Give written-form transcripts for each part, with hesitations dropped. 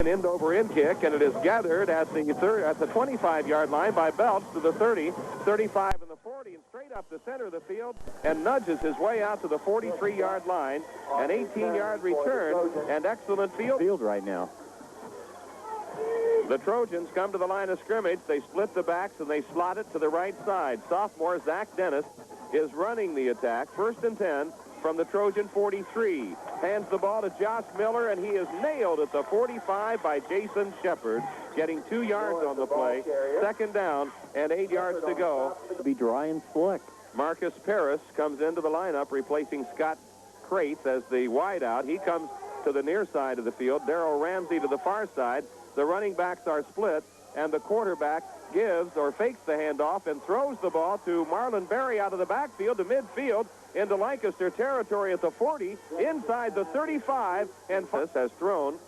an end-over-end kick, and it is gathered at the 25-yard line by Belts to the 30, 35 and the 40, and straight up the center of the field, and nudges his way out to the 43-yard line. An 18-yard return and excellent field right now. The Trojans come to the line of scrimmage. They split the backs and they slot it to the right side. Sophomore Zach Dennis is running the attack. 1st and 10 from the Trojan 43. Hands the ball to Josh Miller, and he is nailed at the 45 by Jason Shepard, getting 2 yards on the play. 2nd down and 8 yards to go. Be dry and slick. Marcus Paris comes into the lineup, replacing Scott Crates as the wideout. He comes to the near side of the field. Darrell Ramsey to the far side. The running backs are split, and the quarterback gives or fakes the handoff and throws the ball to Marlon Berry out of the backfield to midfield into Lancaster territory at the 40, inside the 35, and has thrown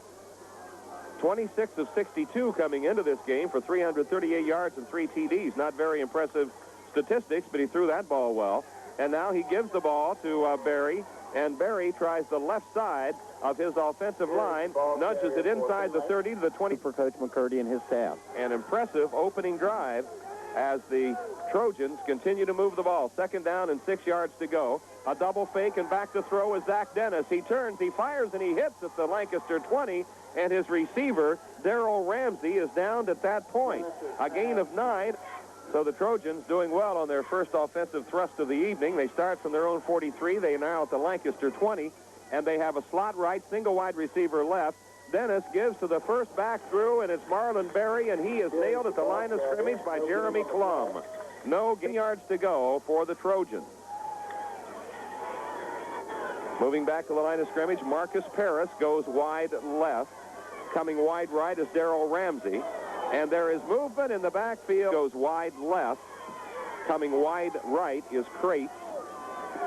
26 of 62 coming into this game for 338 yards and 3 TDs. Not very impressive statistics, but he threw that ball well. And now he gives the ball to Berry, and Berry tries the left side of his offensive line, nudges it inside the 30 to the 20 for Coach McCurdy and his staff. An impressive opening drive as the Trojans continue to move the ball. 2nd down and 6 yards to go. A double fake and back to throw is Zach Dennis. He turns, he fires, and he hits at the Lancaster 20, and his receiver, Darrell Ramsey, is downed at that point. A gain of 9. So the Trojans doing well on their first offensive thrust of the evening. They start from their own 43. They are now at the Lancaster 20, and they have a slot right, single wide receiver left. Dennis gives to the first back through, and it's Marlon Berry, and he is nailed at the line of scrimmage by Jeremy Klum. No yards to go for the Trojans. Moving back to the line of scrimmage, Marcus Paris goes wide left. Coming wide right is Darrell Ramsey. And there is movement in the backfield. Goes wide left. Coming wide right is Crates.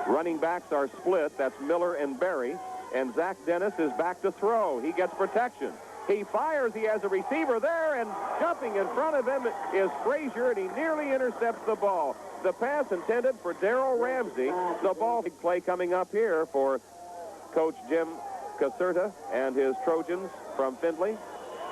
Running backs are split. That's Miller and Berry. And Zach Dennis is back to throw. He gets protection. He fires. He has a receiver there, and jumping in front of him is Frazier, and he nearly intercepts the ball. The pass intended for Darrell Ramsey. The ball big play coming up here for Coach Jim Caserta and his Trojans from Findlay.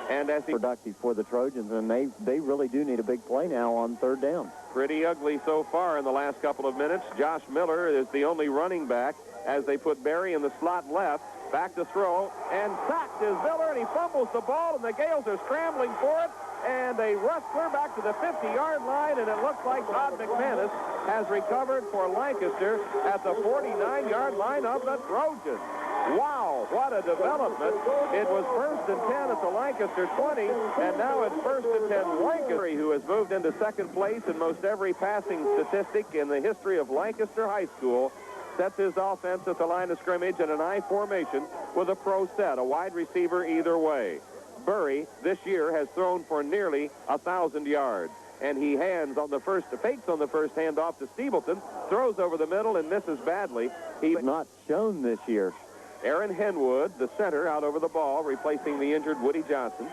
And as he productive for the Trojans, and they really do need a big play now on 3rd down. Pretty ugly so far in the last couple of minutes. Josh Miller is the only running back as they put Berry in the slot left. Back to throw, and sacked is Miller, and he fumbles the ball, and the Gales are scrambling for it, and they rush clear back to the 50-yard line, and it looks like Todd McManus has recovered for Lancaster at the 49-yard line of the Trojans. Wow, what a development. It was 1st and 10 at the Lancaster 20, and now it's 1st and 10 Lancaster, who has moved into 2nd place in most every passing statistic in the history of Lancaster High School. Sets his offense at the line of scrimmage in an I formation with a pro set, a wide receiver either way. Berry this year has thrown for nearly 1,000 yards. And he fakes on the first handoff to Steebleton, throws over the middle and misses badly. He's not shown this year. Aaron Henwood, the center, out over the ball, replacing the injured Woody Johnson.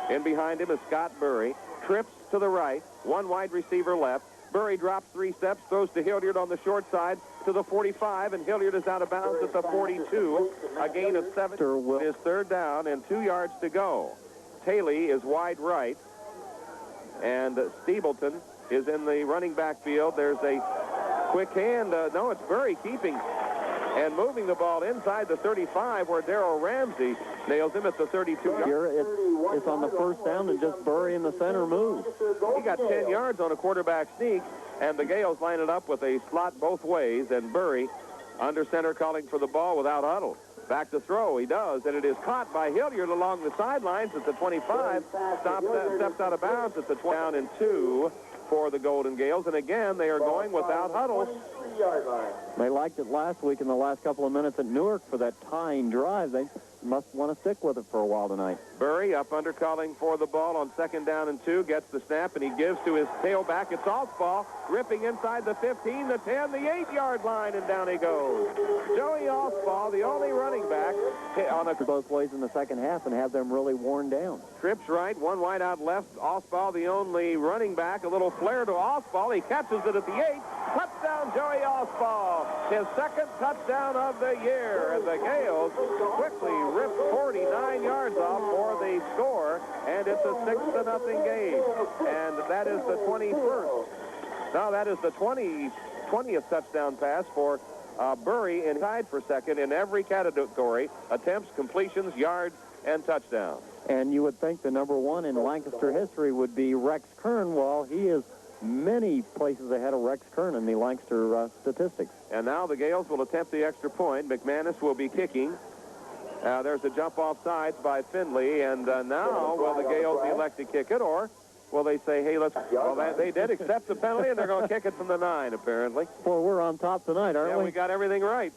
In behind him is Scott Berry. Trips to the right, 1 wide receiver left. Berry drops 3 steps, throws to Hilliard on the short side to the 45, and Hilliard is out of bounds at the 42. A gain of 7. Is 3rd down and 2 yards to go. Taylor is wide right, and Steebleton is in the running back field. There's a quick hand. No, it's Berry keeping and moving the ball inside the 35, where Darrell Ramsey nails him at the 32. Here it's on the 1st down, and just Berry in the center move. He got 10 yards on a quarterback sneak, and the Gales line it up with a slot both ways, and Berry under center calling for the ball without huddle. Back to throw, he does, and it is caught by Hilliard along the sidelines at the 25. Steps out of bounds at the 20. Down and 2 for the Golden Gales, and again they are going without huddle. They liked it last week in the last couple of minutes at Newark for that tying drive. They must want to stick with it for a while tonight. Berry up under calling for the ball on 2nd down and 2, gets the snap, and he gives to his tailback. It's Allspaw, ripping inside the 15, the 10, the 8-yard line, and down he goes. Joey Allspaw, the only running back on a both ways in the second half and have them really worn down. Trips right, 1 wide out left. Allspaw, the only running back. A little flare to Allspaw. He catches it at the 8. Touchdown, Joey Allspaw. His 2nd touchdown of the year. And the Gales quickly ripped 49 yards off for the They score, and it's a 6-0 game. And that is the 21st. Now that is the 20th touchdown pass for Bury, and tied for second in every category: attempts, completions, yards, and touchdowns. And you would think the number one in Lancaster history would be Rex Kern. Well, he is many places ahead of Rex Kern in the Lancaster statistics. And now the Gales will attempt the extra point. McManus will be kicking. There's a jump off sides by Findlay, and now will the Gales elect to kick it, or will they say, hey, let's... Well, they did accept the penalty, and they're going to kick it from the 9, apparently. Well, we're on top tonight, aren't we? Yeah, we got everything right.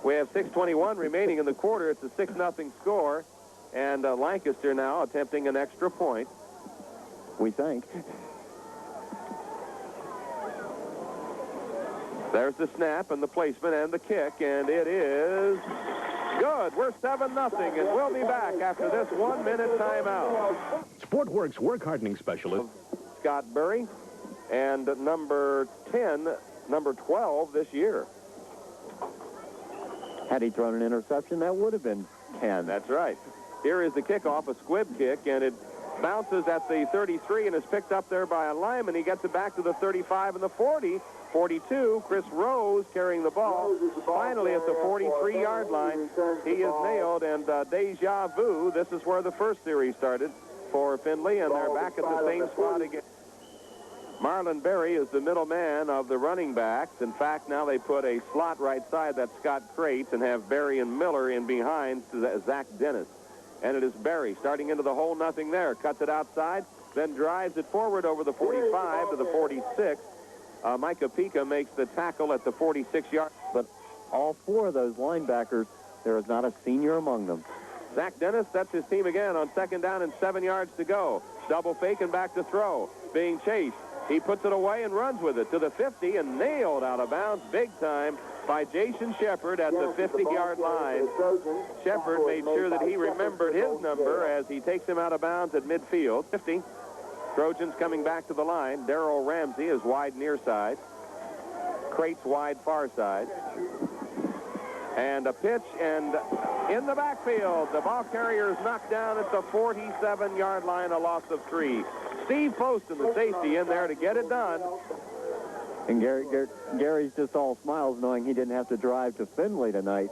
We have 6:21 remaining in the quarter. It's a 6-0 score, and Lancaster now attempting an extra point. We think. There's the snap and the placement and the kick, and it is good. We're 7-0, and we'll be back after this 1-minute timeout. Sportworks work hardening specialist Scott Bury, and number 12 this year. Had he thrown an interception, that would have been 10. That's right. Here is the kickoff, a squib kick, and it bounces at the 33 and is picked up there by a lineman. He gets it back to the 35 and the 40. 42, Chris Rose carrying the ball. Finally, at the 43-yard line, he is nailed, and deja vu. This is where the first series started for Findlay, and they're back at the same spot again. Marlon Berry is the middle man of the running backs. In fact, now they put a slot right side, that's Scott Crates, and have Berry and Miller in behind Zach Dennis. And it is Berry starting into the hole, nothing there. Cuts it outside, then drives it forward over the 45 to the 46. Micah Pica makes the tackle at the 46-yard. But all four of those linebackers, there is not a senior among them. Zach Dennis sets his team again on 2nd down and 7 yards to go. Double fake and back to throw. Being chased. He puts it away and runs with it to the 50 and nailed out of bounds big time by Jason Shepard at the 50-yard line. Shepard made sure that he remembered his number as he takes him out of bounds at midfield. 50. Trojans coming back to the line. Darrell Ramsey is wide near side. Crates wide far side. And a pitch, and in the backfield, the ball carrier is knocked down at the 47-yard line, a loss of 3. Steve Poston, the safety, in there to get it done. And Gary's just all smiles knowing he didn't have to drive to Findlay tonight.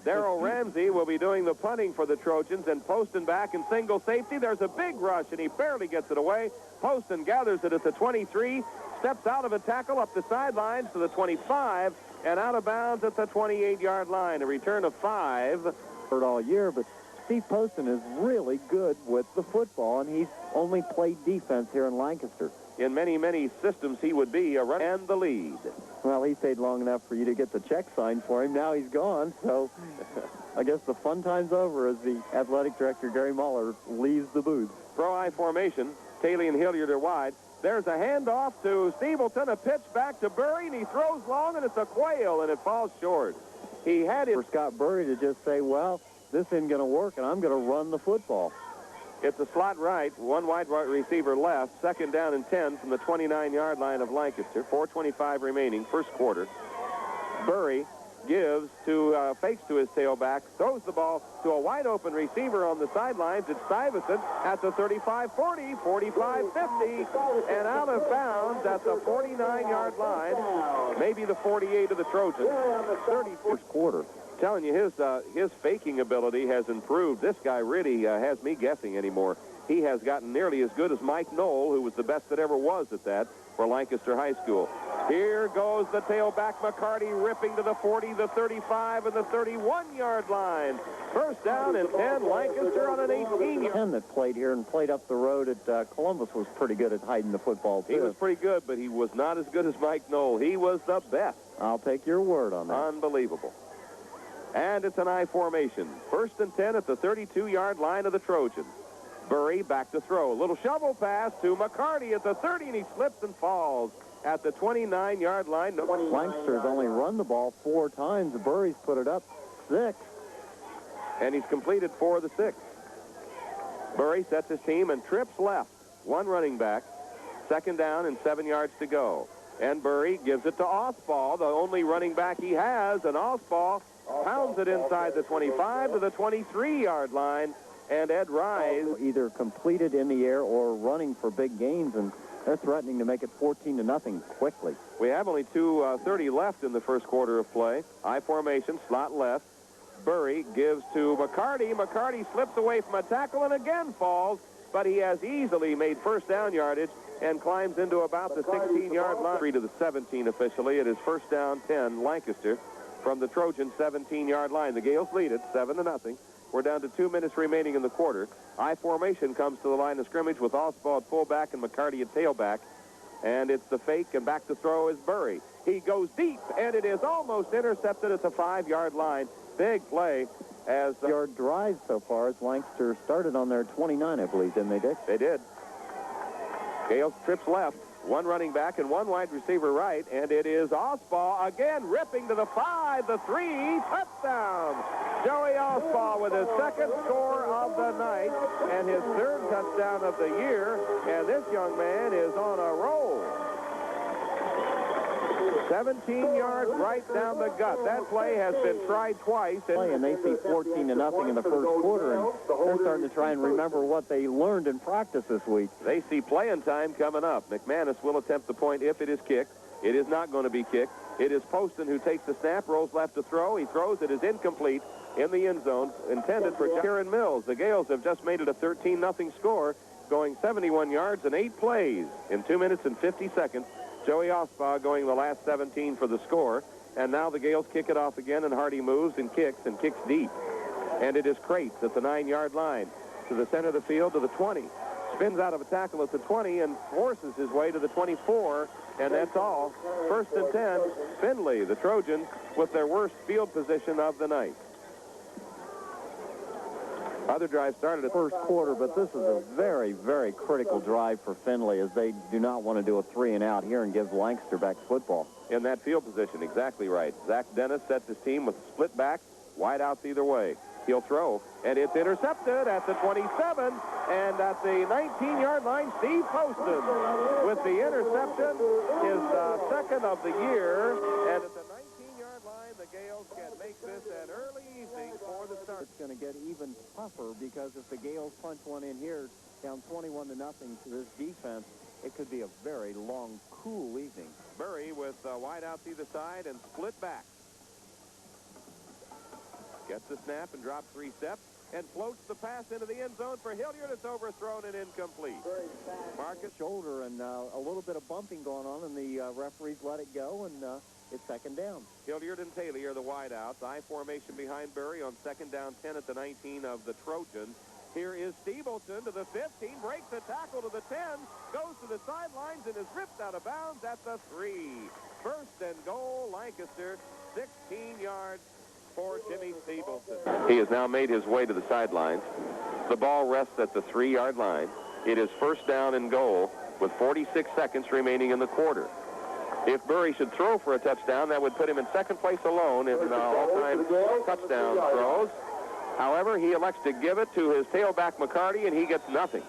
Darrell Ramsey will be doing the punting for the Trojans, and Poston back in single safety. There's a big rush, and he barely gets it away. Poston gathers it at the 23, steps out of a tackle up the sidelines to the 25, and out of bounds at the 28-yard line. A return of 5. Heard all year, but Steve Poston is really good with the football, and he's only played defense here in Lancaster. In many, many systems, he would be a run and the lead. Well, he stayed long enough for you to get the check signed for him. Now he's gone, so I guess the fun time's over as the athletic director, Gary Muller, leaves the booth. Throw I formation. Taylor and Hilliard are wide. There's a handoff to Stevenson, a pitch back to Bury, and he throws long, and it's a quail, and it falls short. He had it for Scott Bury to just say, well, this isn't going to work, and I'm going to run the football. It's a slot right, one wide receiver left, 2nd down and 10 from the 29-yard line of Lancaster. 4:25 remaining, first quarter. Bury gives to, fakes to his tailback, throws the ball to a wide-open receiver on the sidelines. It's Stuyvesant at the 35-40, 45-50, and out of bounds at the 49-yard line, maybe the 48 of the Trojans. 31st quarter. Telling you, his faking ability has improved. This guy really has me guessing anymore. He has gotten nearly as good as Mike Knoll, who was the best that ever was at that for Lancaster High School. Here goes the tailback, McCarty, ripping to the 40, the 35, and the 31-yard line. First down and 10, Lancaster on an 18-yard. 10 that played here and played up the road at Columbus was pretty good at hiding the football, too. He was pretty good, but he was not as good as Mike Knoll. He was the best. I'll take your word on that. Unbelievable. And it's an I formation. 1st and 10 at the 32-yard line of the Trojans. Bury back to throw. A little shovel pass to McCarty at the 30, and he slips and falls at the 29-yard line. Lancaster has only run the ball 4 times. Bury's put it up 6. And he's completed 4 of the 6. Bury sets his team and trips left. 1 running back. 2nd down and 7 yards to go. And Bury gives it to Osball, the only running back he has. And Osball pounds it inside the 25 to the 23-yard line, and Ed Rise either completed in the air or running for big gains, and they're threatening to make it 14-0 quickly. We have only 2:30 left in the first quarter of play. I formation, slot left. Burry gives to McCarty. McCarty slips away from a tackle and again falls, but he has easily made first down yardage and climbs into about the 16-yard line. 3 to the 17 officially. It is first down 10, Lancaster, from the Trojan 17-yard line. The Gales lead it 7-0. We're down to 2 minutes remaining in the quarter. I formation comes to the line of scrimmage with Oswald at fullback and McCarty at tailback. And it's the fake, and back to throw is Burry. He goes deep, and it is almost intercepted at the 5-yard line. Big play as Your drive so far as Lancaster started on their 29, I believe, didn't they, Dick? They did. Gales trips left. One running back and one wide receiver right, and it is Osbaugh again ripping to the 5, the 3, touchdown. Joey Osbaugh with his second score of the night and his third touchdown of the year, and this young man is on a roll. 17 yards right down the gut. That play has been tried twice. And they see 14-0 in the first quarter, and they're starting to try and remember what they learned in practice this week. They see playing time coming up. McManus will attempt the point if it is kicked. It is not going to be kicked. It is Poston who takes the snap, rolls left to throw. He throws. It is incomplete in the end zone, intended for Kieran Mills. The Gales have just made it a 13-0 score, going 71 yards and 8 plays in 2 minutes and 50 seconds. Joey Osbaugh going the last 17 for the score. And now the Gales kick it off again, and Hardy moves and kicks deep. And it is Crates at the 9-yard line to the center of the field to the 20. Spins out of a tackle at the 20 and forces his way to the 24. And that's all. First and 10, Findlay, the Trojans, with their worst field position of the night. Other drive started at first quarter, but this is a very, very critical drive for Findlay, as they do not want to do a 3-and-out here and give Lancaster back football. In that field position, exactly right. Zach Dennis sets his team with split back, wide outs either way. He'll throw, and it's intercepted at the 27, and at the 19-yard line, Steve Poston with the interception, his second of the year, and at the 19-yard line, the Gales can make this an early evening for the start. It's going to get even tougher, because if the Gales punch one in here, down 21-0 to this defense, it could be a very long, cool evening. Burry with wide outs either side and split back. Gets the snap and drops 3 steps and floats the pass into the end zone for Hilliard. It's overthrown and incomplete. Marcus shoulder and a little bit of bumping going on, and the referees let it go, and it's second down. Hilliard and Taylor are the wideouts. I formation behind Burry on second down 10 at the 19 of the Trojans. Here is Stevenson to the 15, breaks the tackle to the 10, goes to the sidelines and is ripped out of bounds at the 3. First and goal, Lancaster, 16 yards for Jimmy Stevenson. He has now made his way to the sidelines. The ball rests at the 3-yard line. It is first down and goal with 46 seconds remaining in the quarter. If Burry should throw for a touchdown, that would put him in second place alone in all-time touchdown throws. However, he elects to give it to his tailback McCarty, and he gets nothing.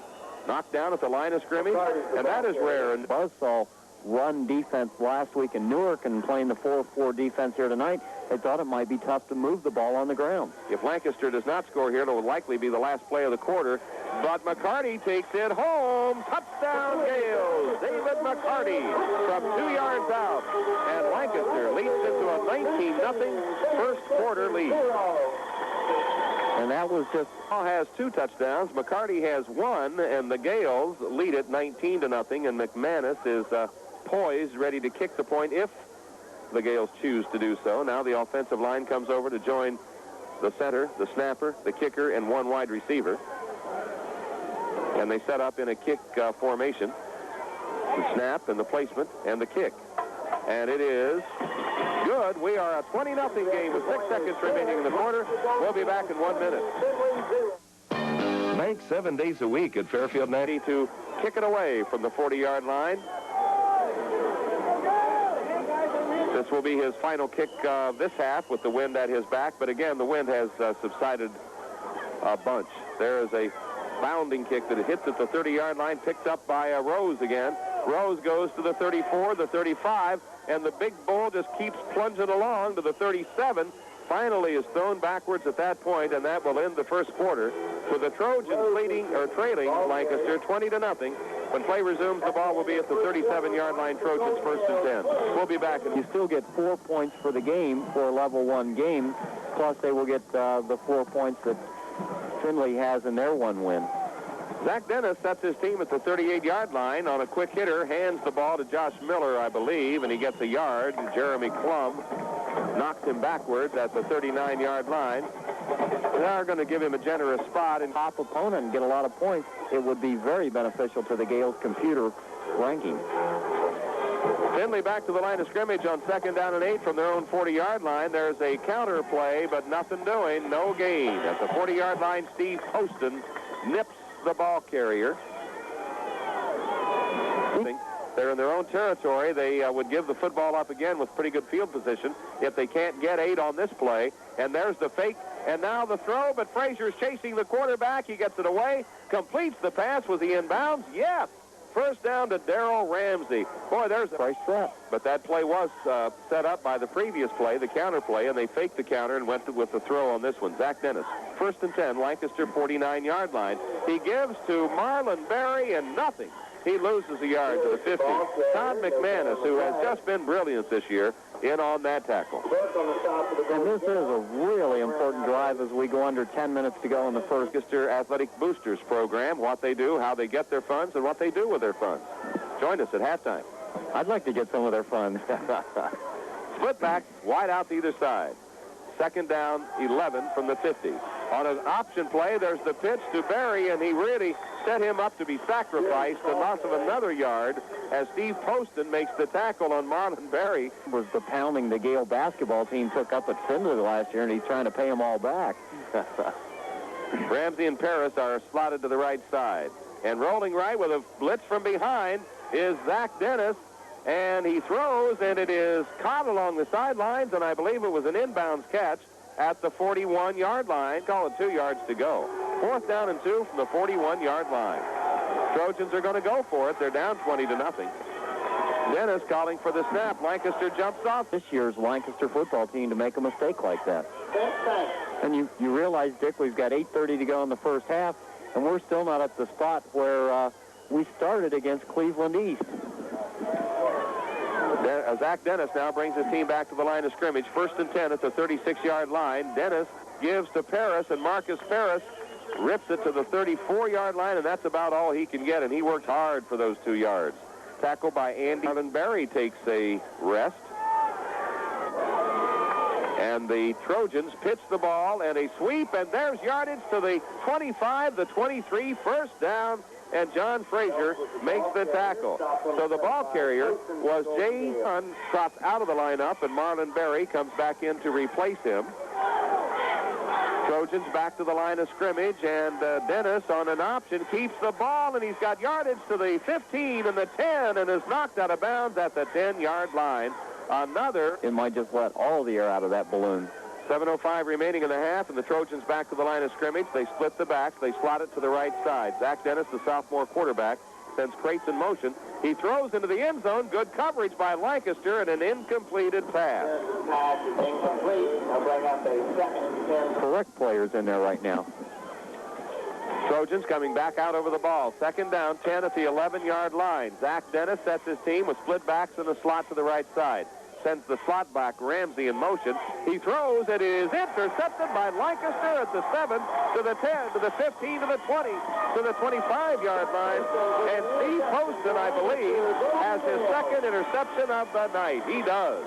Knocked down at the line of scrimmage, and that is rare. And Buzzsaw run defense last week in Newark and playing the 4-4 defense here tonight. They thought it might be tough to move the ball on the ground. If Lancaster does not score here, it will likely be the last play of the quarter. But McCarty takes it home. Touchdown, Gales. David McCarty from 2 yards out. And Lancaster leads into a 19-0 first quarter lead. And that was just... Paul has 2 touchdowns. McCarty has 1, and the Gales lead it 19-0. And McManus is poised, ready to kick the point if the Gales choose to do so. Now the offensive line comes over to join the center, the snapper, the kicker, and 1 wide receiver. And they set up in a kick formation. The snap and the placement and the kick. And it is good. We are a 20-0 game with 6 seconds remaining in the quarter. We'll be back in 1 minute. Bank 7 days a week at Fairfield 90 to kick it away from the 40-yard line. This will be his final kick this half with the wind at his back. But again, the wind has subsided a bunch. There is a bounding kick that hits at the 30-yard line, picked up by Rose again. Rose goes to the 34, the 35, and the big bull just keeps plunging along to the 37. finally is thrown backwards at that point, and that will end the first quarter with the Trojans trailing Lancaster 20-0. When play resumes, the ball will be at the 37-yard line. Trojans 1st and 10. We'll be back. You still get 4 points for the game for a level 1 game, plus they will get the 4 points that Findlay has in their 1 win. Zach Dennis sets his team at the 38-yard line on a quick hitter, hands the ball to Josh Miller, I believe, and he gets a yard. And Jeremy Klum knocks him backwards at the 39-yard line. They are going to give him a generous spot and top opponent and get a lot of points. It would be very beneficial to the Gales' computer ranking. Findlay back to the line of scrimmage on 2nd down and 8 from their own 40-yard line. There's a counter play, but nothing doing, no gain. At the 40-yard line, Steve Poston nips the ball carrier. They're in their own territory. They would give the football up again with pretty good field position if they can't get 8 on this play. And there's the fake, and now the throw, but Frazier's chasing the quarterback. He gets it away, completes the pass. Was he in bounds? Yes. First down to Darrell Ramsey. Boy, there's a price trap. But that play was set up by the previous play, the counter play, and they faked the counter and went with the throw on this one. Zach Dennis, 1st and 10, Lancaster 49-yard line. He gives to Marlon Berry, and nothing. He loses a yard to the 50. Todd McManus, who has just been brilliant this year, in on that tackle. And this is a really important drive as we go under 10 minutes to go in the first. Lancaster Athletic Boosters program, what they do, how they get their funds, and what they do with their funds. Join us at halftime. I'd like to get some of their funds. Split back, wide out to either side. 2nd down, 11 from the 50. On an option play, there's the pitch to Berry, and he really set him up to be sacrificed. The loss of another yard as Steve Poston makes the tackle on Marlon Berry. Was the pounding the Gale basketball team took up at Findlay last year, and he's trying to pay them all back. Ramsey and Paris are slotted to the right side. And rolling right with a blitz from behind is Zach Dennis. And he throws, and it is caught along the sidelines, and I believe it was an inbounds catch at the 41-yard line. Call it 2 yards to go. 4th down and 2 from the 41-yard line. Trojans are going to go for it. They're down 20-0. Dennis calling for the snap. Lancaster jumps off. This year's Lancaster football team to make a mistake like that. And you realize, Dick, we've got 8:30 to go in the first half, and we're still not at the spot where we started against Cleveland East. Zach Dennis now brings his team back to the line of scrimmage. 1st and 10 at the 36-yard line. Dennis gives to Paris, and Marcus Paris rips it to the 34-yard line, and that's about all he can get, and he worked hard for those 2 yards. Tackled by Andy. Marlon Berry takes a rest. And the Trojans pitch the ball, and a sweep, and there's yardage to the 25, the 23, 1st down, and John Frazier makes the tackle. So the ball carrier was Jay Hunt, dropped out of the lineup, and Marlon Berry comes back in to replace him. Trojans back to the line of scrimmage, and Dennis on an option keeps the ball, and he's got yardage to the 15 and the 10, and is knocked out of bounds at the 10-yard line. Another. It might just let all the air out of that balloon. 7:05 remaining in the half, and the Trojans back to the line of scrimmage. They split the backs. They slot it to the right side. Zach Dennis, the sophomore quarterback, sends Crates in motion. He throws into the end zone. Good coverage by Lancaster, and an incompleted pass. Correct players in there right now. Trojans coming back out over the ball. 2nd down, 10 at the 11-yard line. Zach Dennis sets his team with split backs in the slot to the right side. Sends the slot back, Ramsey in motion. He throws. It is intercepted by Lancaster at the 7, to the 10, to the 15, to the 20, to the 25-yard line. And Steve Poston, I believe, has his 2nd interception of the night. He does.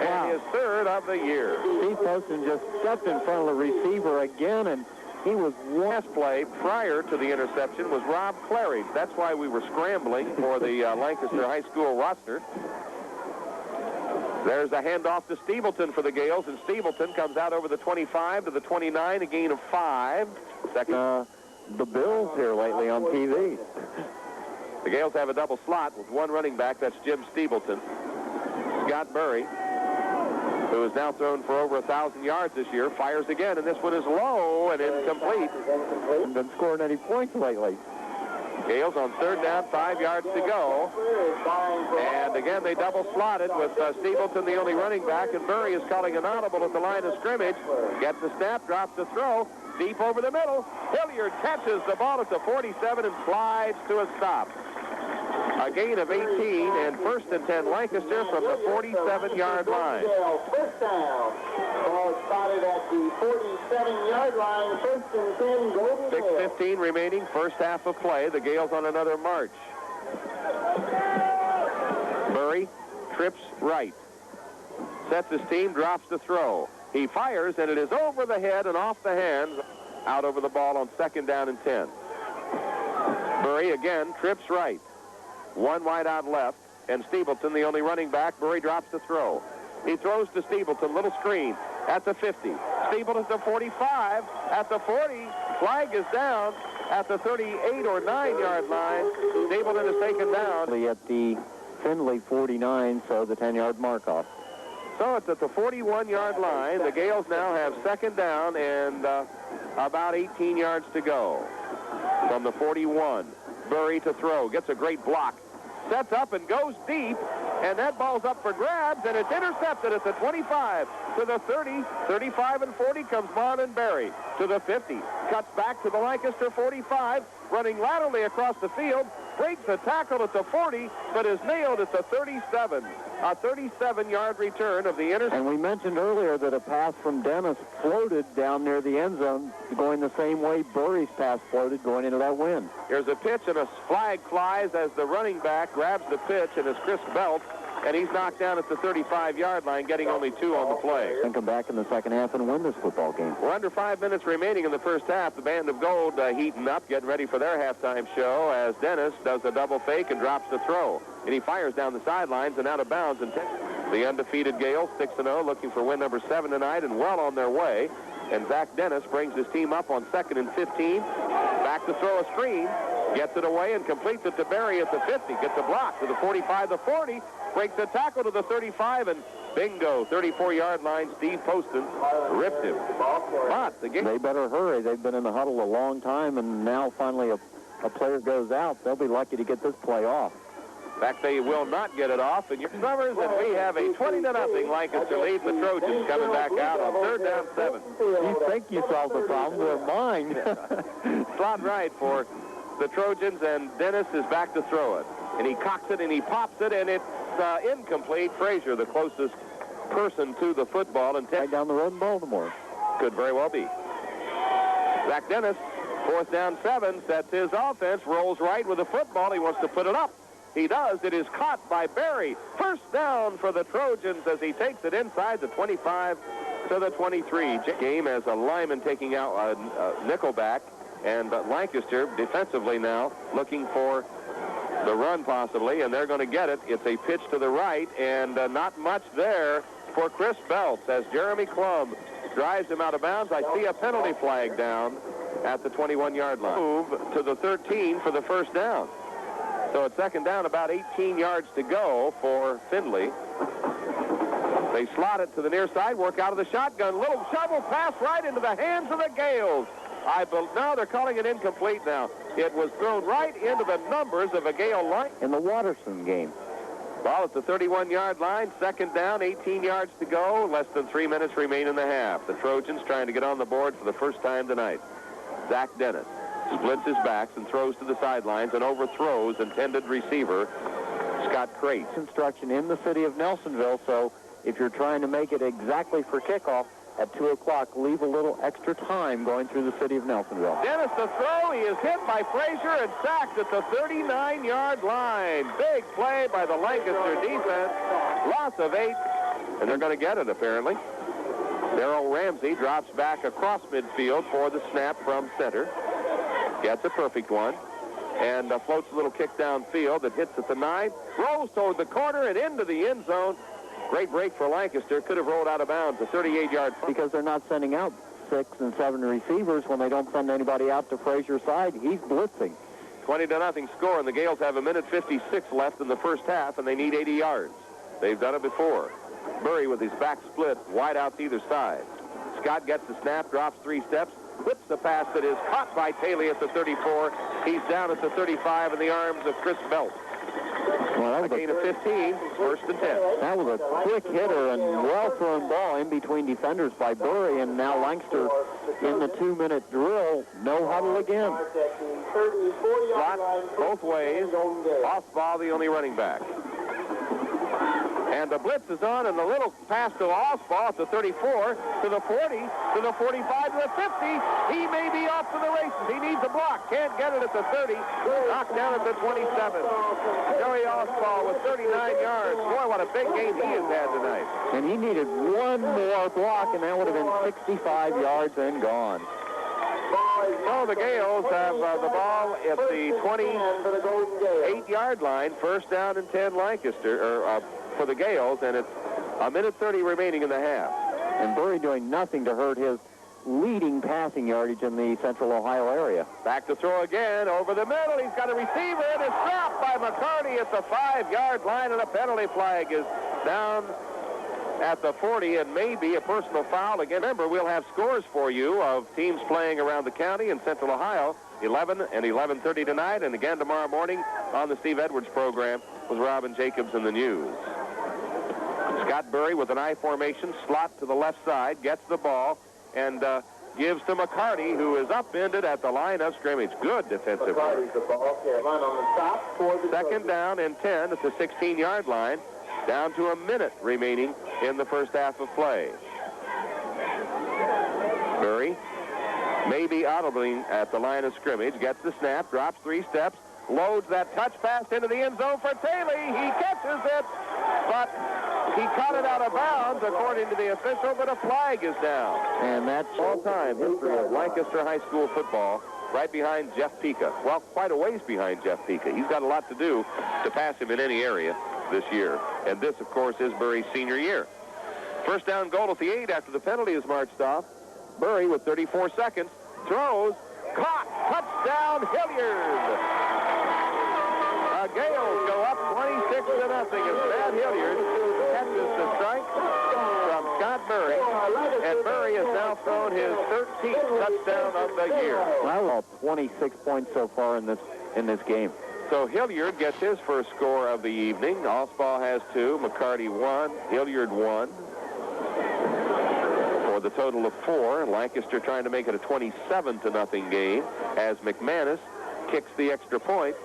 And his 3rd of the year. Steve Poston just stepped in front of the receiver again, and he was last play prior to the interception was Rob Claridge. That's why we were scrambling for the Lancaster High School roster. There's a handoff to Stevelton for the Gales, and Stevelton comes out over the 25 to the 29, a gain of 5. The Bills here lately on TV. The Gales have a double slot with one running back. That's Jim Stevelton. Scott Murray, who has now thrown for over 1,000 yards this year, fires again, and this one is low and incomplete. Hasn't been scoring any points lately. Gales on third down, 5 yards to go. And again, they double slotted with Stevenson, the only running back, and Murray is calling an audible at the line of scrimmage. Gets the snap, drops the throw, deep over the middle. Hilliard catches the ball at the 47 and slides to a stop. A gain of 18 and first and 10 Lancaster from the 47-yard line. First down. Ball spotted at the 47-yard line. First and 10, Golden Gale. 6:15 remaining, first half of play. The Gales on another march. Murray trips right. Sets his team, drops the throw. He fires, and it is over the head and off the hands. Out over the ball on second down and 10. Murray again trips right. One wide out left, and Stevenson, the only running back. Murray drops the throw. He throws to Stevenson, little screen at the 50. Stevenson at the 45, at the 40. Flag is down at the 38 or 9-yard line. Stevenson is taken down. At the Findlay 49, so the 10-yard mark off. So it's at the 41-yard line. The Gales now have second down and about 18 yards to go. From the 41, Murray to throw, gets a great block. Sets up and goes deep, and that ball's up for grabs, and it's intercepted at the 25. To the 30, 35 and 40 comes Berry. To the 50, cuts back to the Lancaster 45, running laterally across the field, breaks a tackle at the 40, but is nailed at the 37. A 37-yard return of the interception. And we mentioned earlier that a pass from Dennis floated down near the end zone, going the same way Burry's pass floated going into that wind. Here's a pitch, and a flag flies as the running back grabs the pitch, and it's Chris Belt, and he's knocked down at the 35-yard line, getting only 2 on the play. And come back in the second half and win this football game. We're under 5 minutes remaining in the first half. The Band of Gold heating up, getting ready for their halftime show as Dennis does a double fake and drops the throw. And he fires down the sidelines and out of bounds. And the undefeated Gales, 6-0, looking for win number 7 tonight and well on their way. And Zach Dennis brings his team up on 2nd and 15. Back to throw a screen. Gets it away and completes it to Berry at the 50. Gets a block to the 45, the 40. Breaks a tackle to the 35, and bingo, 34-yard line. Steve Poston ripped him. But the game... They better hurry. They've been in the huddle a long time, and now finally a player goes out. They'll be lucky to get this play off. In fact, they will not get it off. And your numbers, and we have a 20-0 Lancaster lead. The Trojans coming back out on 3rd down 7. You think you solved the problem? They're mine. Slot right for the Trojans, and Dennis is back to throw it. And he cocks it, and he pops it, and it's incomplete. Frazier, the closest person to the football. And right down the road in Baltimore. Could very well be. Zach Dennis, 4th down 7, sets his offense, rolls right with the football. He wants to put it up. He does. It is caught by Berry. First down for the Trojans as he takes it inside the 25 to the 23. Game as a lineman taking out Nickelback, and Lancaster defensively now looking for the run possibly, and they're going to get it. It's a pitch to the right, and not much there for Chris Belts as Jeremy Clumb drives him out of bounds. I see a penalty flag down at the 21-yard line. Move to the 13 for the first down. So it's 2nd down, about 18 yards to go for Findlay. They slot it to the near side, work out of the shotgun. Little shovel pass right into the hands of the Gales. Now they're calling it incomplete now. It was thrown right into the numbers of a Gale line. In the Watterson game. Ball at the 31-yard line, 2nd down, 18 yards to go. Less than 3 minutes remain in the half. The Trojans trying to get on the board for the first time tonight. Zach Dennis splits his backs and throws to the sidelines and overthrows intended receiver Scott Crate. Construction in the city of Nelsonville, so if you're trying to make it exactly for kickoff at 2 o'clock, leave a little extra time going through the city of Nelsonville. Dennis the throw. He is hit by Frazier and sacked at the 39-yard line. Big play by the Lancaster defense. Loss of 8, and they're going to get it apparently. Darrell Ramsey drops back across midfield for the snap from center. Gets a perfect one and floats a little kick downfield that hits at the 9, rolls toward the corner and into the end zone. Great break for Lancaster. Could have rolled out of bounds, a 38-yard. Because they're not sending out 6 and 7 receivers when they don't send anybody out to Frazier's side. He's blitzing. 20-0 score, and the Gales have 1:56 left in the first half, and they need 80 yards. They've done it before. Murray with his back split, wide out to either side. Scott gets the snap, drops 3 steps, clips a pass that is caught by Taylor at the 34. He's down at the 35 in the arms of Chris Belt. Well, that was a gain of 15, first and 10. That was a quick hitter and well-thrown ball in between defenders by Burry, and now Lancaster in the 2-minute drill. No huddle again. Slot both ways. Off ball, the only running back. And the blitz is on, and the little pass to Osball at the 34, to the 40, to the 45, to the 50. He may be off to the races. He needs a block. Can't get it at the 30. Knocked down at the 27. Joey Osball with 39 yards. Boy, what a big game he has had tonight. And he needed one more block, and that would have been 65 yards and gone. So the Gales have the ball at the 28-yard line. First down and 10 Lancaster, for the Gales, and it's a minute 30 remaining in the half. And Burry doing nothing to hurt his leading passing yardage in the Central Ohio area. Back to throw again over the middle. He's got a receiver, and it's dropped by McCarty at the 5-yard line, and a penalty flag is down at the 40, and maybe a personal foul again. Remember, we'll have scores for you of teams playing around the county in Central Ohio, 11 and 11:30 tonight, and again tomorrow morning on the Steve Edwards program with Robin Jacobs in the news. Scott Burry with an I formation, slot to the left side, gets the ball, and gives to McCarty, who is upended at the line of scrimmage. Good defensive work. Second down and 10 at the 16-yard line. Down to a minute remaining in the first half of play. Burry maybe audibling at the line of scrimmage, gets the snap, drops 3 steps, loads that touch pass into the end zone for Taylor. He catches it, but he caught it out of bounds, according to the official, but a flag is down. And that's all-time history of Lancaster High School football, right behind Jeff Pica. Well, quite a ways behind Jeff Pica. He's got a lot to do to pass him in any area this year. And this, of course, is Burry's senior year. First down goal at the 8 after the penalty is marched off. Burry with 34 seconds throws, caught, touchdown, Hilliard. Gales go up 26-0 as Matt Hilliard catches the strike from Scott Burry, and Burry has now thrown his 13th touchdown of the year. Well, 26 points so far in this game. So Hilliard gets his first score of the evening. Osball has 2, McCarty 1, Hilliard 1. For the total of 4, Lancaster trying to make it a 27-0 game as McManus kicks the extra point,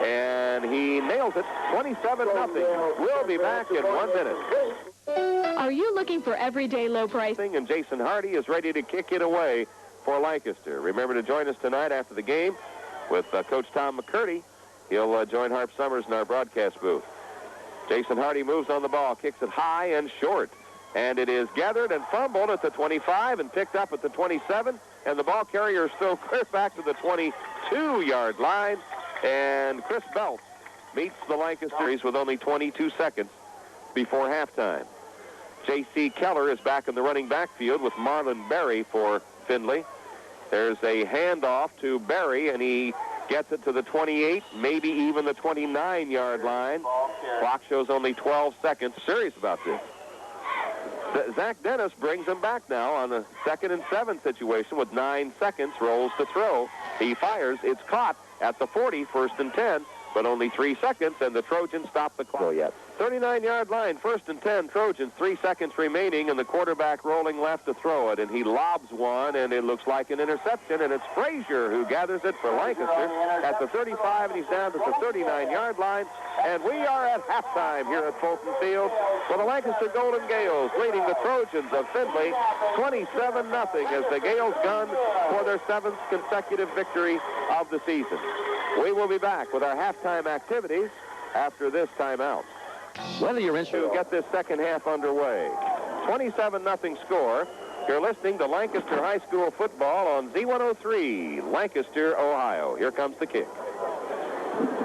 and he nails it, 27-0. We'll be back in 1 minute. Are you looking for everyday low pricing? And Jason Hardy is ready to kick it away for Lancaster. Remember to join us tonight after the game with Coach Tom McCurdy. He'll join Harp Summers in our broadcast booth. Jason Hardy moves on the ball, kicks it high and short. And it is gathered and fumbled at the 25 and picked up at the 27. And the ball carrier is thrown clear back to the 22-yard line. And Chris Belt meets the Lancaster with only 22 seconds before halftime. J.C. Keller is back in the running backfield with Marlon Berry for Findlay. There's a handoff to Berry, and he gets it to the 28, maybe even the 29-yard line. Clock shows only 12 seconds. Serious about this. Zach Dennis brings him back now on the 2nd and 7 situation with 9 seconds, rolls to throw. He fires. It's caught at the 40, 1st and 10, but only 3 seconds, and the Trojans stop the clock. Yet. 39-yard line, 1st and 10, Trojans, 3 seconds remaining, and the quarterback rolling left to throw it, and he lobs one, and it looks like an interception, and it's Frazier who gathers it for Lancaster at the 35, and he's down to the 39-yard line, and we are at halftime here at Fulton Field for the Lancaster Golden Gales, leading the Trojans of Findlay 27-0 as the Gales gun for their 7th consecutive victory of the season. We will be back with our halftime activities after this timeout. Whether you're in To get this second half underway. 27-0 score. You're listening to Lancaster High School football on Z103, Lancaster, Ohio. Here comes the kick.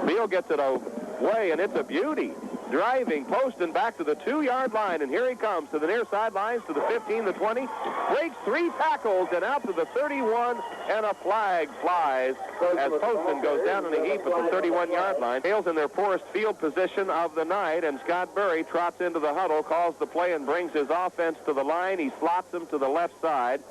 Beal gets it away, and it's a beauty. Driving, posting back to the 2-yard line, and here he comes to the near sidelines, to the 15, the 20, breaks 3 tackles, and out to the 31, and a flag flies as Poston goes down in a heap at the 31-yard line. Gales in their poorest field position of the night, and Scott Burry trots into the huddle, calls the play, and brings his offense to the line. He slots him to the left side.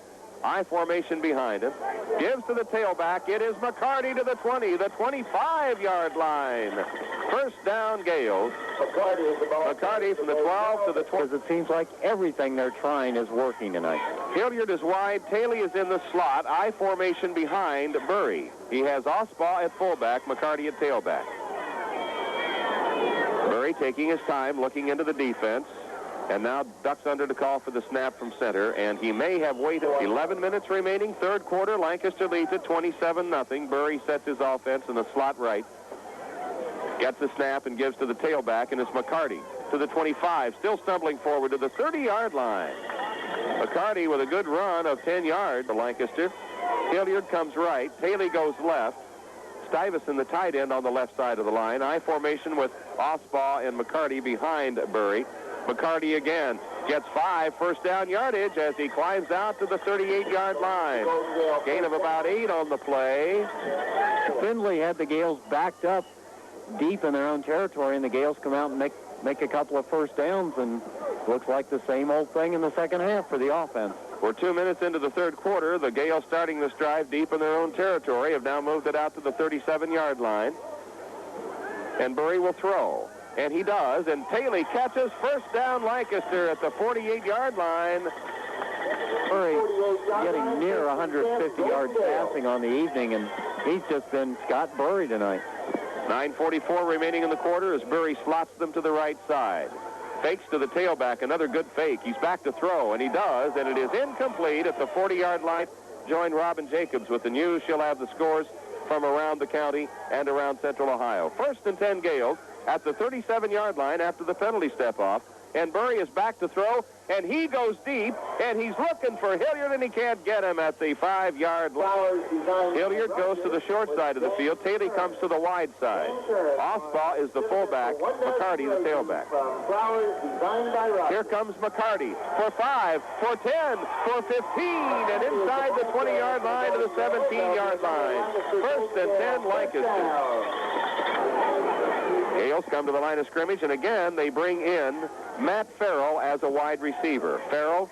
I formation behind him. Gives to the tailback. It is McCarty to the 20, the 25-yard line. First down, Gales. McCarty from the 12 to the 20. Because it seems like everything they're trying is working tonight. Hilliard is wide. Taylor is in the slot. I formation behind Burry. He has Osbaugh at fullback, McCarty at tailback. Burry taking his time, looking into the defense, and now ducks under to call for the snap from center, and he may have waited. 11 minutes remaining, third quarter. Lancaster leads at 27-0. Burry sets his offense in the slot right. Gets the snap and gives to the tailback, and it's McCarty to the 25, still stumbling forward to the 30-yard line. McCarty with a good run of 10 yards to Lancaster. Hilliard comes right. Paley goes left. Stuyvesant, the tight end, on the left side of the line. I formation with Osbaugh and McCarty behind Burry. McCarty again gets 5 first down yardage as he climbs out to the 38-yard line. Gain of about 8 on the play. Findlay had the Gales backed up deep in their own territory, and the Gales come out and make a couple of first downs, and looks like the same old thing in the second half for the offense. We're 2 minutes into the third quarter. The Gales, starting this drive deep in their own territory, have now moved it out to the 37-yard line. And Burry will throw. And he does, and Paley catches first down Lancaster at the 48-yard line. Burry getting near 150 yards passing on the evening, and he's just been Scott Burry tonight. 9:44 remaining in the quarter as Burry slots them to the right side. Fakes to the tailback, another good fake. He's back to throw, and he does, and it is incomplete at the 40-yard line. Join Robin Jacobs with the news. She'll have the scores from around the county and around Central Ohio. First and 10 Gales at the 37-yard line after the penalty step-off, and Burry is back to throw, and he goes deep, and he's looking for Hilliard, and he can't get him at the 5-yard line. Hilliard goes to the short side of the field. Taylor comes to the wide side. Osbaugh is the fullback, McCarty the tailback. Here comes McCarty for 5, for 10, for 15, and inside the 20-yard line to the 17-yard line. First and 10, Lancaster. Gales come to the line of scrimmage, and again they bring in Matt Farrell as a wide receiver. Farrell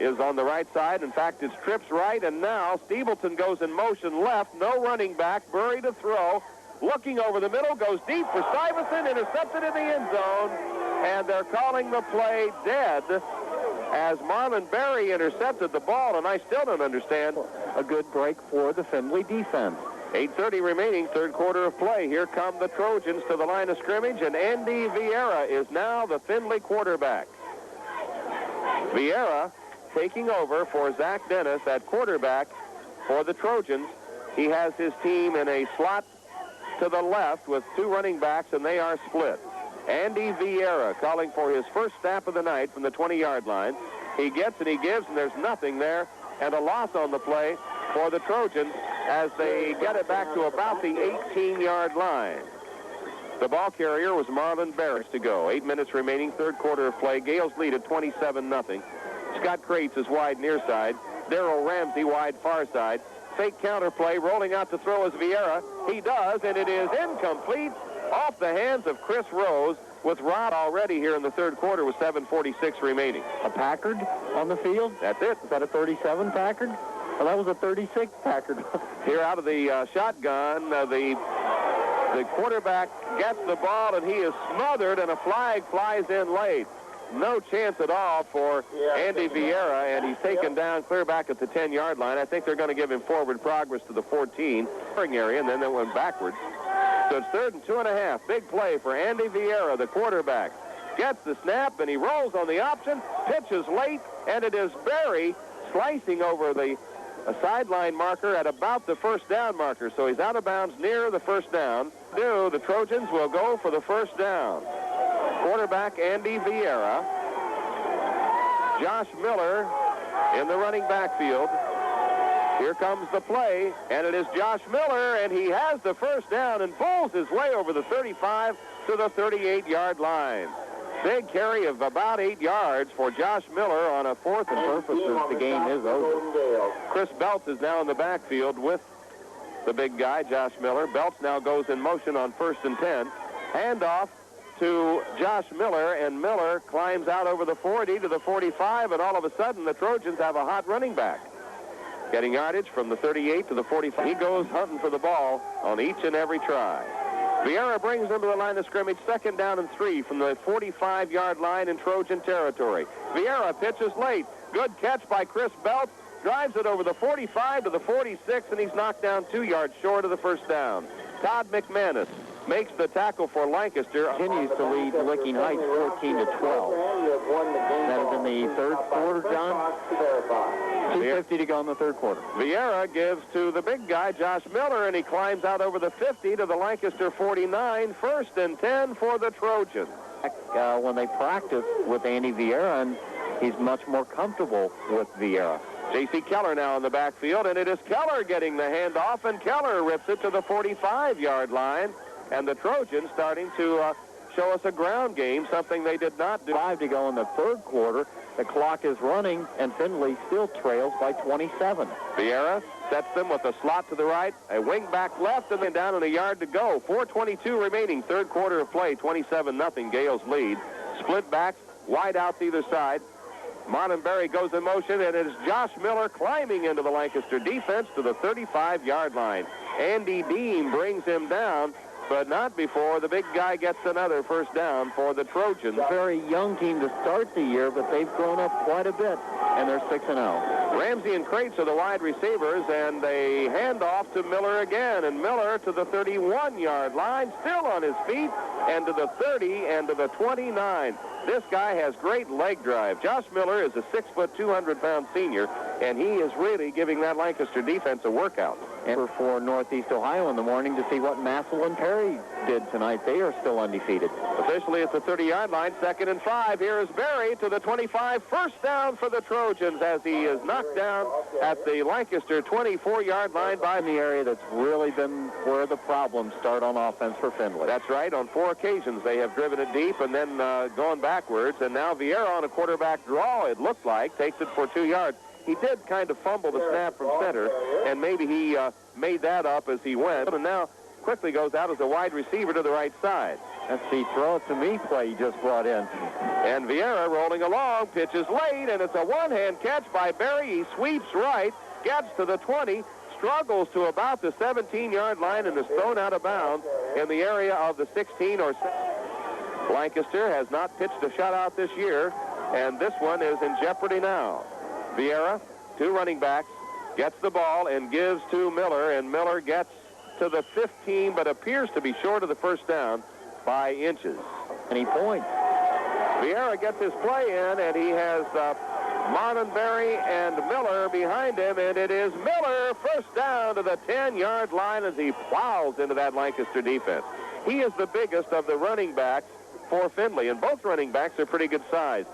is on the right side. In fact, it's trips right, and now Stevenson goes in motion left. No running back. Burry to throw. Looking over the middle, goes deep for Stuyvesant, intercepted in the end zone, and they're calling the play dead as Marlon Berry intercepted the ball, and I still don't understand. A good break for the Findlay defense. 8:30 remaining, third quarter of play. Here come the Trojans to the line of scrimmage, and Andy Vieira is now the Findlay quarterback. Vieira taking over for Zach Dennis at quarterback for the Trojans. He has his team in a slot to the left with 2 running backs, and they are split. Andy Vieira calling for his first snap of the night from the 20-yard line. He gets and he gives, and there's nothing there, and a loss on the play for the Trojans as they get it back to about the 18-yard line. The ball carrier was Marlon Barris to go. 8 minutes remaining, third quarter of play. Gales lead at 27-0. Scott Crates is wide near side. Darrell Ramsey wide far side. Fake counterplay, rolling out to throw is Vieira. He does, and it is incomplete off the hands of Chris Rose, with Rod already here in the third quarter with 7:46 remaining. A Packard on the field? That's it. Is that a 37 Packard? Well, that was a 36 Packard. Here out of the shotgun, the quarterback gets the ball, and he is smothered, and a flag flies in late. No chance at all for Andy Vieira, and he's taken down clear back at the 10-yard line. I think they're going to give him forward progress to the 14 area, and then they went backwards. So it's 3rd and 2.5. Big play for Andy Vieira, the quarterback. Gets the snap, and he rolls on the option, pitches late, and it is Berry slicing over the sideline marker at about the first down marker. So he's out of bounds near the first down. The Trojans will go for the first down. Quarterback Andy Vieira. Josh Miller in the running backfield. Here comes the play, and it is Josh Miller, and he has the first down and pulls his way over the 35 to the 38-yard line. Big carry of about 8 yards for Josh Miller on a 4th and purpose as the game is over. Chris Belts is now in the backfield with the big guy, Josh Miller. Belts now goes in motion on 1st and 10. Handoff to Josh Miller, and Miller climbs out over the 40 to the 45, and all of a sudden the Trojans have a hot running back. getting yardage from the 38 to the 45. He goes hunting for the ball on each and every try. Vieira brings them to the line of scrimmage, 2nd down and 3 from the 45-yard line in Trojan territory. Vieira pitches late. Good catch by Chris Belt. Drives it over the 45 to the 46, and he's knocked down 2 yards short of the first down. Todd McManus makes the tackle for Lancaster. Continues to lead Licking Heights 14-12. That is in the 3rd quarter, John. 2:50 to go in the 3rd quarter. Vieira gives to the big guy, Josh Miller, and he climbs out over the 50 to the Lancaster 49. 1st and 10 for the Trojans. When they practice with Andy Vieira, and he's much more comfortable with Vieira. J.C. Keller now in the backfield, and it is Keller getting the handoff, and Keller rips it to the 45-yard line. And the Trojans starting to show us a ground game, something they did not do. 5 to go in the 3rd quarter. The clock is running, and Findlay still trails by 27. Vieira sets them with a slot to the right, a wing back left, and then down and a yard to go. 4:22 remaining, 3rd quarter of play, 27-0, Gales lead. Split backs, wide out either side. Montenberry goes in motion, and it is Josh Miller climbing into the Lancaster defense to the 35-yard line. Andy Dean brings him down, but not before the big guy gets another first down for the Trojans. A very young team to start the year, but they've grown up quite a bit, and they're 6-0. Ramsey and Crates are the wide receivers, and they hand off to Miller again, and Miller to the 31-yard line, still on his feet, and to the 30 and to the 29. This guy has great leg drive. Josh Miller is a 6-foot, 200-pound senior, and he is really giving that Lancaster defense a workout. And for Northeast Ohio in the morning to see what Massillon Perry did tonight. They are still undefeated. Officially, it's the 30-yard line, 2nd and 5. Here is Berry to the 25. First down for the Trojans as he is knocked down at the Lancaster 24-yard line by the area that's really been where the problems start on offense for Findlay. That's right. On 4 occasions, they have driven it deep and then gone backwards. And now Vieira on a quarterback draw, it looked like, takes it for 2 yards. He did kind of fumble the snap from center, and maybe he made that up as he went. And now quickly goes out as a wide receiver to the right side. That's the throw it to me play he just brought in. And Vieira rolling along, pitches late, and it's a one-hand catch by Berry. He sweeps right, gets to the 20, struggles to about the 17-yard line, and is thrown out of bounds in the area of the 16 or 17. Lancaster has not pitched a shutout this year, and this one is in jeopardy now. Vieira, 2 running backs, gets the ball and gives to Miller, and Miller gets to the 15, but appears to be short of the first down by inches. And he points. Vieira gets his play in, and he has Montenberry and Miller behind him, and it is Miller first down to the 10-yard line as he plows into that Lancaster defense. He is the biggest of the running backs for Findlay, and both running backs are pretty good size.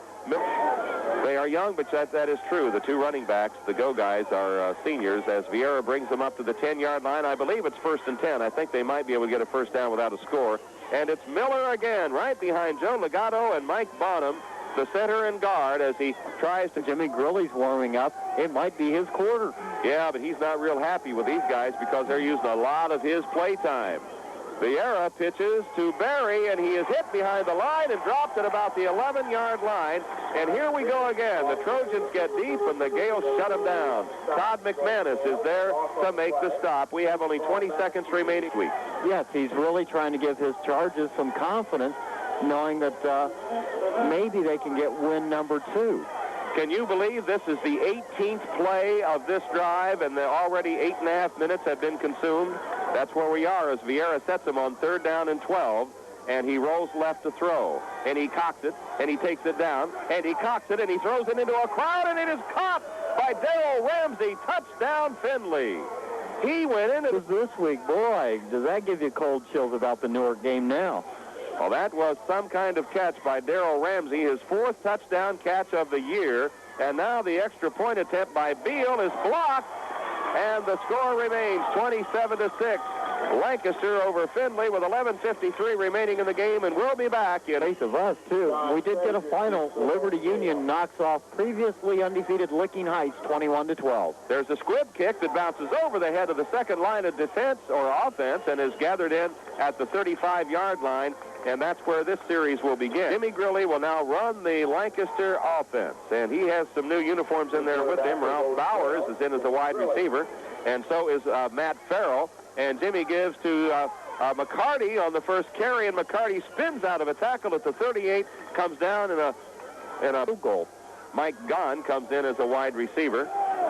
They are young, but that is true. The 2 running backs, the go guys, are seniors as Vieira brings them up to the 10-yard line. I believe it's 1st and 10. I think they might be able to get a first down without a score. And it's Miller again, right behind Joe Legato and Mike Bonham, the center and guard, as he tries to... Jimmy Grilly's warming up. It might be his quarter. Yeah, but he's not real happy with these guys because they're using a lot of his play time. Vieira pitches to Berry, and he is hit behind the line and drops at about the 11-yard line. And here we go again. The Trojans get deep, and the Gales shut him down. Todd McManus is there to make the stop. We have only 20 seconds remaining. Yes, he's really trying to give his Chargers some confidence, knowing that maybe they can get win number 2. Can you believe this is the 18th play of this drive, and already 8.5 minutes have been consumed? That's where we are as Vieira sets him on 3rd down and 12, and he rolls left to throw. And he cocks it, and he takes it down, and he cocks it, and he throws it into a crowd, and it is caught by Darrell Ramsey. Touchdown, Findlay. He went into this week. Boy, does that give you cold chills about the Newark game now. Well, that was some kind of catch by Darrell Ramsey, his 4th touchdown catch of the year. And now the extra point attempt by Beal is blocked, and the score remains 27-6. Lancaster over Findlay with 11:53 remaining in the game, and we'll be back in Both of us, too. We did get a final. Liberty Union knocks off previously undefeated Licking Heights 21-12. There's a squib kick that bounces over the head of the second line of defense or offense and is gathered in at the 35-yard line, and that's where this series will begin. Jimmy Grilly will now run the Lancaster offense, and he has some new uniforms in there with him. Ralph Bowers is in as a wide receiver, and so is Matt Farrell. And Jimmy gives to McCarty on the first carry, and McCarty spins out of a tackle at the 38, comes down in a goal. Mike Gahn comes in as a wide receiver.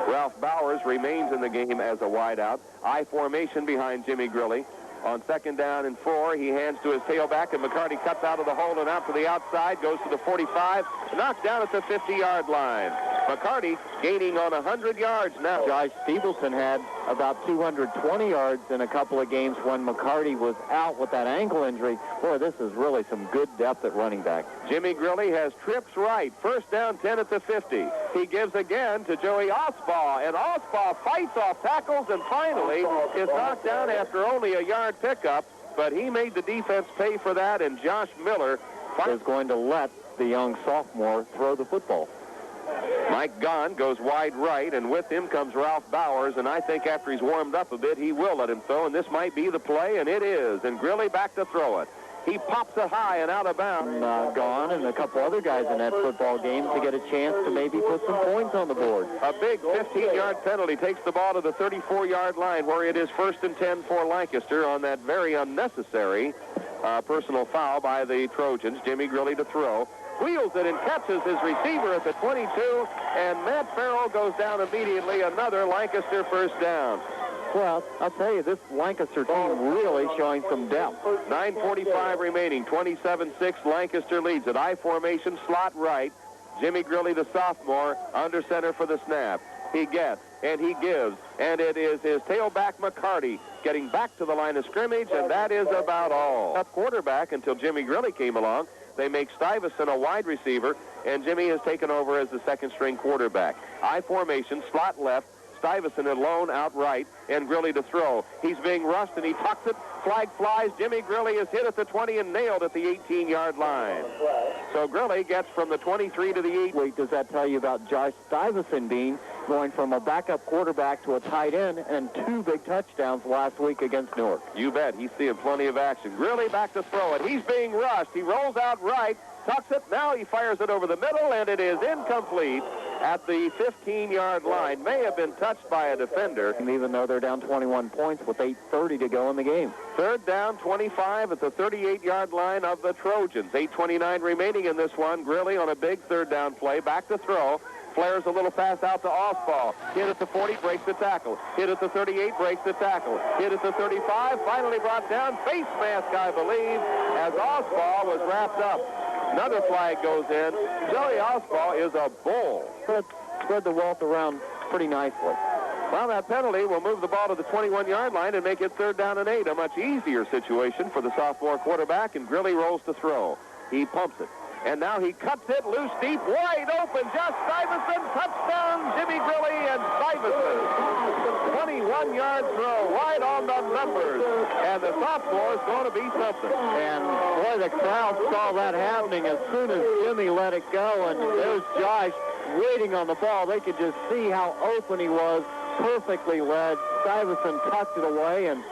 Ralph Bowers remains in the game as a wideout. I formation behind Jimmy Grilly. On 2nd down and 4, he hands to his tailback, and McCarty cuts out of the hole and out to the outside, goes to the 45, knocked down at the 50-yard line. McCarty gaining on 100 yards now. Josh Stevenson had about 220 yards in a couple of games when McCarty was out with that ankle injury. Boy, this is really some good depth at running back. Jimmy Grilly has trips right. 1st down, 10 at the 50. He gives again to Joey Osbaugh, and Osbaugh fights off tackles and finally is knocked down after only a yard pickup, but he made the defense pay for that, and Josh Miller is going to let the young sophomore throw the football. Mike Gahn goes wide right, and with him comes Ralph Bowers, and I think after he's warmed up a bit, he will let him throw, and this might be the play, and it is, and Grilly back to throw it. He pops it high and out of bounds. Gahn and a couple other guys in that football game to get a chance to maybe put some points on the board. A big 15-yard penalty takes the ball to the 34-yard line, where it is 1st and 10 for Lancaster on that very unnecessary personal foul by the Trojans. Jimmy Grilly to throw. Wheels it and catches his receiver at the 22, and Matt Farrell goes down immediately. Another Lancaster first down. Well, I'll tell you, this Lancaster team really showing some depth. 9:45 remaining, 27-6. Lancaster leads at I formation, slot right. Jimmy Grilly, the sophomore, under center for the snap. He gets, and he gives, and it is his tailback McCarty getting back to the line of scrimmage, and that is about all. Up quarterback until Jimmy Grilly came along. They make Stuyvesant a wide receiver, and Jimmy has taken over as the second-string quarterback. I formation, slot left, Stuyvesant alone out right, and Grilly to throw. He's being rushed, and he tucks it. Flag flies. Jimmy Grilly is hit at the 20 and nailed at the 18-yard line. So Grilly gets from the 23 to the 8. Wait, does that tell you about Josh Stuyvesant being going from a backup quarterback to a tight end and 2 big touchdowns last week against Newark? You bet. He's seeing plenty of action. Grilly back to throw it. He's being rushed. He rolls out right, tucks it. Now he fires it over the middle, and it is incomplete at the 15-yard line. May have been touched by a defender. And even though they're down 21 points with 8:30 to go in the game. 3rd down, 25 at the 38-yard line of the Trojans. 8:29 remaining in this one. Grilly on a big 3rd down play. Back to throw. Flares a little pass out to Osbaugh. Hit at the 40, breaks the tackle. Hit at the 38, breaks the tackle. Hit at the 35, finally brought down. Face mask, I believe, as Osbaugh was wrapped up. Another flag goes in. Joey Osbaugh is a bull. Spread the wealth around pretty nicely. Well, that penalty will move the ball to the 21-yard line and make it 3rd down and 8. A much easier situation for the sophomore quarterback, and Grilly rolls to throw. He pumps it. And now he cuts it loose deep, wide open. Just Stuyvesant, touchdown, Jimmy Grilly and Stuyvesant. 21-yard throw, right on the numbers. And the sophomore is going to be something. And, boy, the crowd saw that happening as soon as Jimmy let it go. And there's Josh waiting on the ball. They could just see how open he was, perfectly led. Stuyvesant tucked it away, and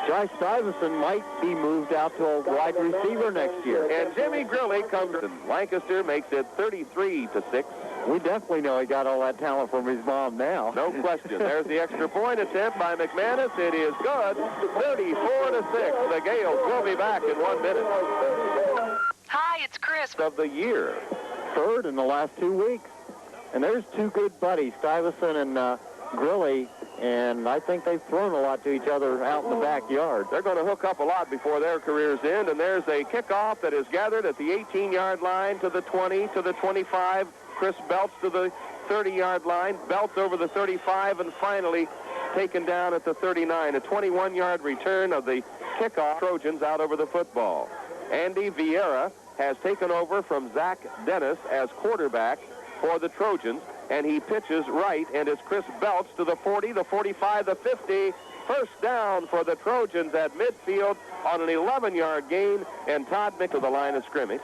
Josh Stuyvesant might be moved out to a wide receiver next year. And Jimmy Grilly comes in. Lancaster makes it 33-6. We definitely know he got all that talent from his mom now. No question. There's the extra point attempt by McManus. It is good. 34-6. The Gales will be back in 1 minute. Hi, it's Chris. Of the year. 3rd in the last 2 weeks. And there's 2 good buddies, Stuyvesant and Grilly, and I think they've thrown a lot to each other out in the backyard. They're going to hook up a lot before their careers end, and there's a kickoff that is gathered at the 18-yard line to the 20, to the 25. Chris Belts to the 30-yard line. Belts over the 35, and finally taken down at the 39. A 21-yard return of the kickoff. Trojans out over the football. Andy Vieira has taken over from Zach Dennis as quarterback for the Trojans, and he pitches right, and it's Chris Belts to the 40, the 45, the 50, first down for the Trojans at midfield on an 11-yard gain, and Todd Mick to the line of scrimmage.